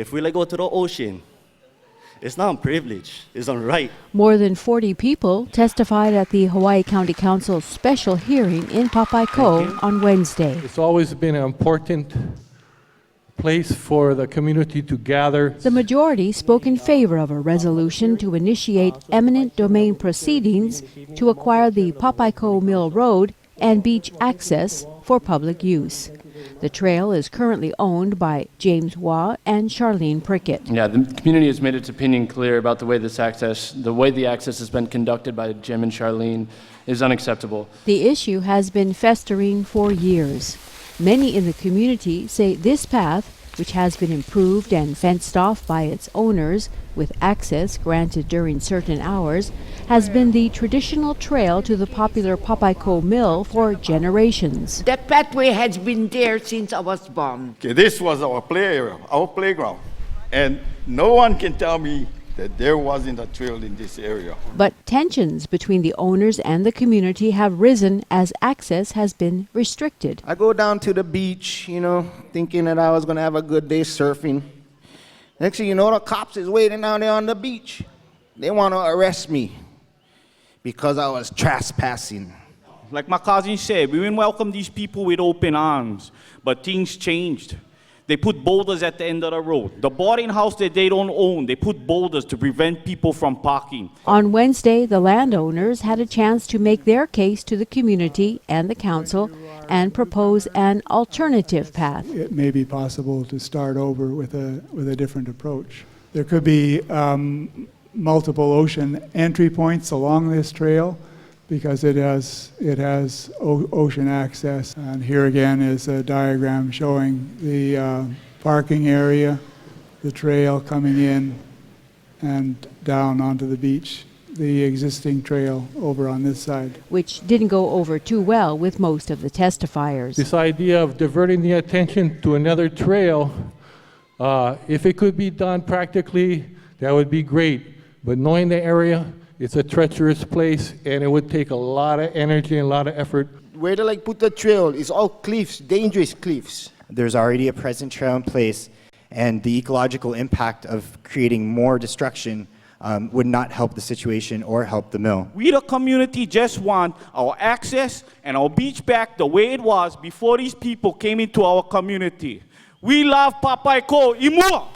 If we go to the ocean, it's not a privilege, it's a right. More than 40 people testified at the Hawaii County Council's special hearing in Papaikou on Wednesday. It's always been an important place for the community to gather. The majority spoke in favor of a resolution to initiate eminent domain proceedings to acquire the Papaikou Mill Road and beach access for public use. The trail is currently owned by James Waugh and Charlene Prickett. Yeah, the community has made its opinion clear about the way the access has been conducted by Jim and Charlene is unacceptable. The issue has been festering for years. Many in the community say this path, which has been improved and fenced off by its owners, with access granted during certain hours, has been the traditional trail to the popular Papaikou Mill for generations. That pathway has been there since I was born. Okay, this was our play area, our playground. And no one can tell me that there wasn't a trail in this area. But tensions between the owners and the community have risen as access has been restricted. I go down to the beach, thinking that I was going to have a good day surfing. Next thing you know, the cops is waiting down there on the beach. They want to arrest me because I was trespassing. Like my cousin said, we didn't welcome these people with open arms, but things changed. They put boulders at the end of the road. The boarding house that they don't own, they put boulders to prevent people from parking. On Wednesday, the landowners had a chance to make their case to the community and the council and propose an alternative path. It may be possible to start over with a different approach. There could be multiple ocean entry points along this trail because it has ocean access. And here again is a diagram showing the parking area, the trail coming in and down onto the beach, the existing trail over on this side. Which didn't go over too well with most of the testifiers. This idea of diverting the attention to another trail, if it could be done practically, that would be great. But knowing the area, it's a treacherous place, and it would take a lot of energy and a lot of effort. Where they put the trail is all cliffs, dangerous cliffs. There's already a present trail in place, and the ecological impact of creating more destruction would not help the situation or help the mill. We, the community, just want our access and our beach back the way it was before these people came into our community. We love Papaikou Imua!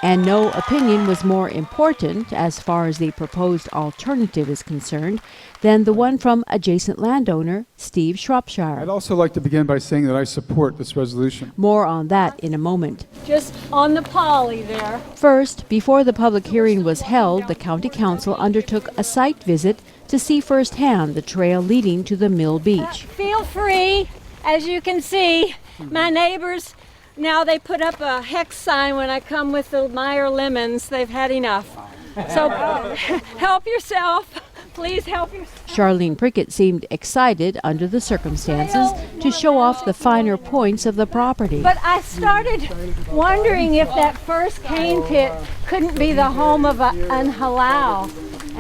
And no opinion was more important, as far as the proposed alternative is concerned, than the one from adjacent landowner Steve Shropshire. I'd also like to begin by saying that I support this resolution. More on that in a moment. Just on the poly there. First, before the public hearing was held, the County Council undertook a site visit to see firsthand the trail leading to the Mill Beach. Feel free, as you can see, my neighbors. Now they put up a hex sign when I come with the Meyer lemons. They've had enough. So help yourself. Please help yourself. Charlene Prickett seemed excited under the circumstances to show off the finer points of the property. But I started wondering if that first cane pit couldn't be the home of an halal.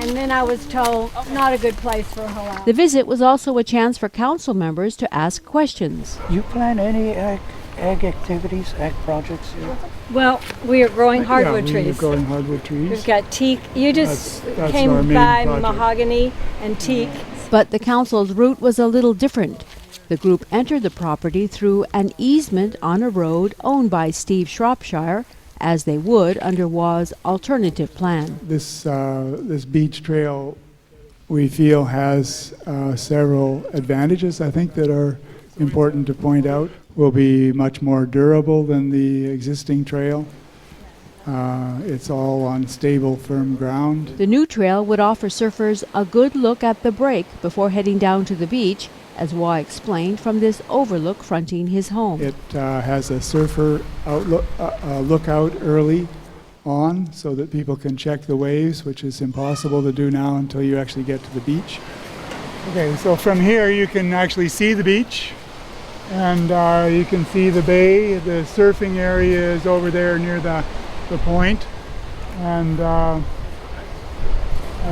And then I was told not a good place for a halal. The visit was also a chance for council members to ask questions. You plan any ag activities, ag projects here? Well, we are growing hardwood trees. We're growing hardwood trees. We've got teak. You just That's came our main by project. mahogany and teak. But the council's route was a little different. The group entered the property through an easement on a road owned by Steve Shropshire, as they would under Waugh's alternative plan. This beach trail, we feel, has several advantages, I think, that are important to point out. Will be much more durable than the existing trail. It's all on stable, firm ground. The new trail would offer surfers a good look at the break before heading down to the beach, as Waugh explained from this overlook fronting his home. It has a surfer lookout early on so that people can check the waves, which is impossible to do now until you actually get to the beach. Okay, so from here you can actually see the beach. And you can see the bay. The surfing area is over there near the point. And I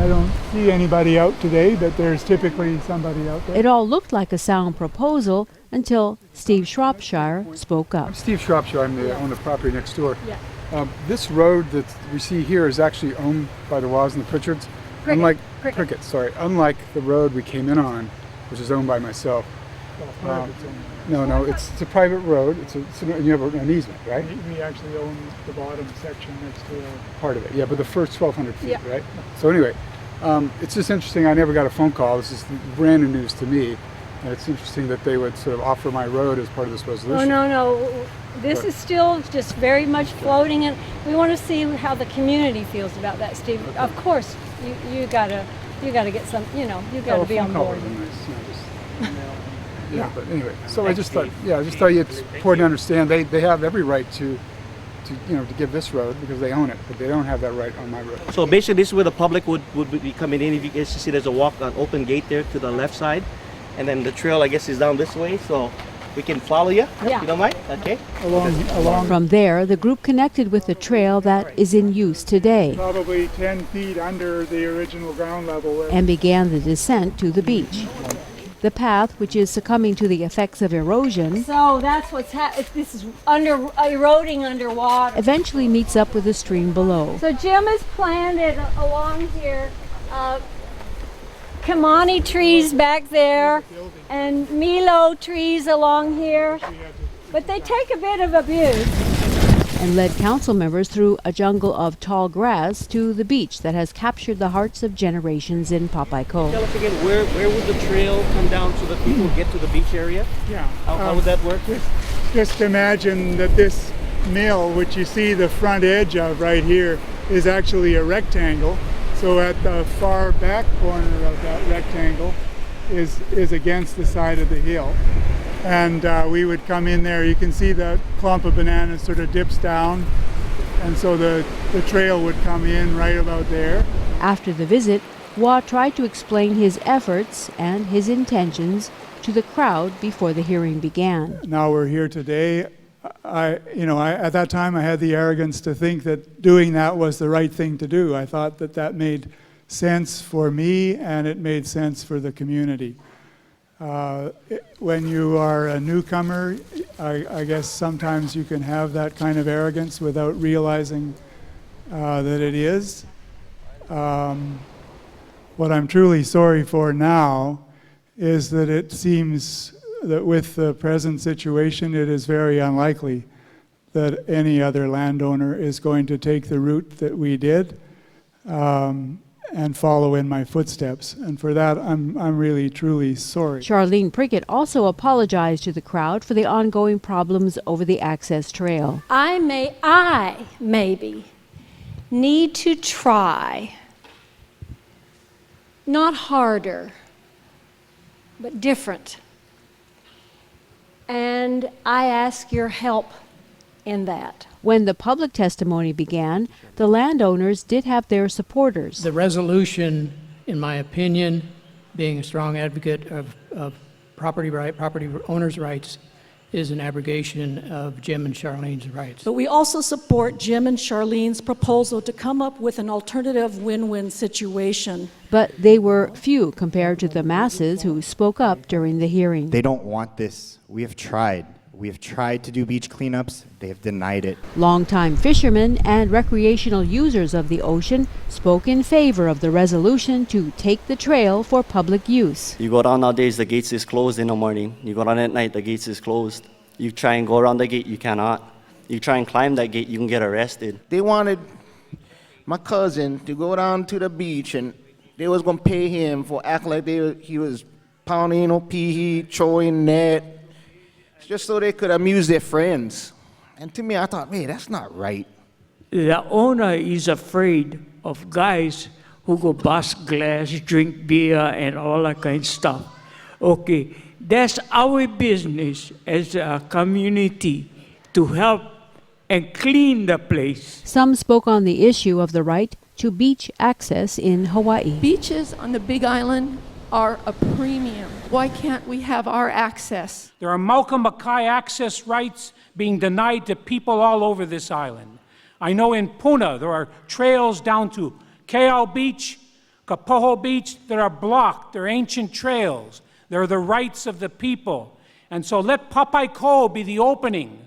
don't see anybody out today, but there's typically somebody out there. It all looked like a sound proposal until Steve Shropshire spoke up. I'm Steve Shropshire. I own the property next door. Yeah. This road that we see here is actually owned by the Woz and the Pritchards. Cricket, sorry. Unlike the road we came in on, which is owned by myself. No, it's a private road. You have an easement, right? We actually own the bottom section next to part of it. Yeah, but the first 1,200 feet, Yeah. right? So anyway, it's just interesting. I never got a phone call. This is brand new news to me. And it's interesting that they would sort of offer my road as part of this resolution. Oh, no. This is still just very much floating, and we want to see how the community feels about that, Steve. Okay. Of course, you gotta get some, you gotta be on board. Yeah, but anyway, so I just thought it's important to understand they have every right to give this road because they own it, but they don't have that right on my road. So basically, this is where the public would be coming in. If you guys see, there's an open gate there to the left side, and then the trail, I guess, is down this way. So we can follow you. Yeah. If you don't mind? Okay. along From there, the group connected with the trail that is in use today probably 10 feet under the original ground level. and began the descent to the beach. The path, which is succumbing to the effects of erosion, So that's what's this is eroding underwater. eventually meets up with the stream below. So Jim has planted along here Kamani trees back there and Milo trees along here, but they take a bit of abuse. And led council members through a jungle of tall grass to the beach that has captured the hearts of generations in Papaikou. Tell us again, where would the trail come down so that people get to the beach area? Yeah. How would that work? Just imagine that this mill, which you see the front edge of right here, is actually a rectangle. So at the far back corner of that rectangle is against the side of the hill. And we would come in there. You can see the clump of bananas sort of dips down. And so the trail would come in right about there. After the visit, Wah tried to explain his efforts and his intentions to the crowd before the hearing began. Now we're here today. At that time I had the arrogance to think that doing that was the right thing to do. I thought that made sense for me and it made sense for the community. When you are a newcomer, I guess sometimes you can have that kind of arrogance without realizing that it is. What I'm truly sorry for now is that it seems that with the present situation, it is very unlikely that any other landowner is going to take the route that we did and follow in my footsteps. And for that, I'm really, truly sorry. Charlene Prickett also apologized to the crowd for the ongoing problems over the access trail. I maybe need to try, not harder, but different. And I ask your help in that. When the public testimony began, the landowners did have their supporters. The resolution, in my opinion, being a strong advocate of property owners' rights, is an abrogation of Jim and Charlene's rights. But we also support Jim and Charlene's proposal to come up with an alternative win-win situation. But they were few compared to the masses who spoke up during the hearing. They don't want this. We have tried. We have tried to do beach cleanups. They have denied it. Longtime fishermen and recreational users of the ocean spoke in favor of the resolution to take the trail for public use. You go down nowadays, the gates is closed in the morning. You go down at night, the gates is closed. You try and go around the gate, you cannot. You try and climb that gate, you can get arrested. They wanted my cousin to go down to the beach and they was going to pay him for acting like he was pounding pee, throwing net, just so they could amuse their friends. And to me, I thought, hey, that's not right. The owner is afraid of guys who go bust glass, drink beer, and all that kind of stuff. Okay, that's our business as a community to help and clean the place. Some spoke on the issue of the right to beach access in Hawaii. Beaches on the Big Island are a premium. Why can't we have our access? There are Malcolm Mackay access rights being denied to people all over this island. I know in Puna there are trails down to Keau Beach, Kapoho Beach that are blocked. They're ancient trails. They're the rights of the people. And so let Papaikou be the opening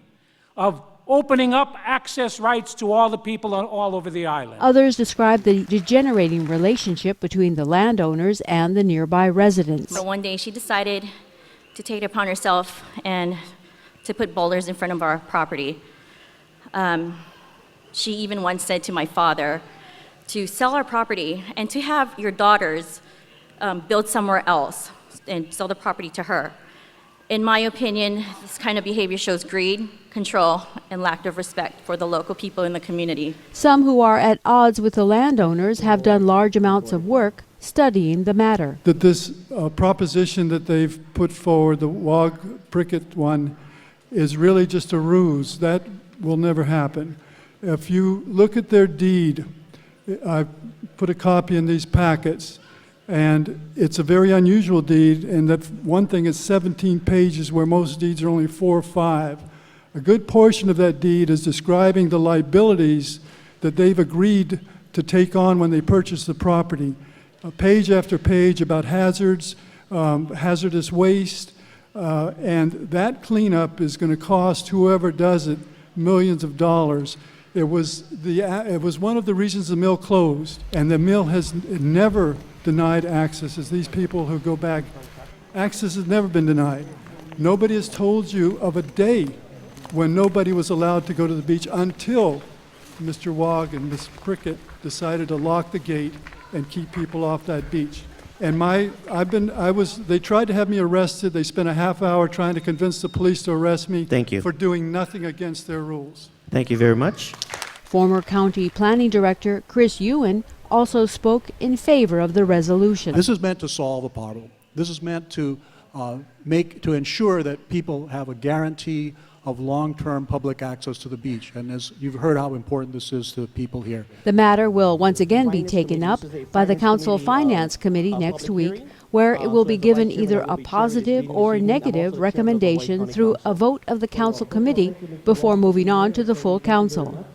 of opening up access rights to all the people all over the island. Others describe the degenerating relationship between the landowners and the nearby residents. But one day she decided to take it upon herself and to put boulders in front of our property. She even once said to my father to sell our property and to have your daughters build somewhere else and sell the property to her. In my opinion, this kind of behavior shows greed, control, and lack of respect for the local people in the community. Some who are at odds with the landowners have done large amounts of work studying the matter. That this proposition that they've put forward, the Wog Prickett one, is really just a ruse. That will never happen. If you look at their deed, I put a copy in these packets, and it's a very unusual deed, and that one thing is 17 pages where most deeds are only 4 or 5. A good portion of that deed is describing the liabilities that they've agreed to take on when they purchase the property. Page after page about hazards, hazardous waste, and that cleanup is going to cost whoever does it millions of dollars. It was one of the reasons the mill closed, and the mill has never denied access. As these people who go back, access has never been denied. Nobody has told you of a day when nobody was allowed to go to the beach until Mr. Wog and Ms. Prickett decided to lock the gate and keep people off that beach. And they tried to have me arrested. They spent a half hour trying to convince the police to arrest me. Thank you. For doing nothing against their rules. Thank you very much. Former County Planning Director Chris Ewan also spoke in favor of the resolution. This is meant to solve a problem. This is meant to ensure that people have a guarantee of long-term public access to the beach. And as you've heard how important this is to people here. The matter will once again be taken up by the Council Finance Committee next week, where it will be given either a positive or negative recommendation through a vote of the Council Committee before moving on to the full Council.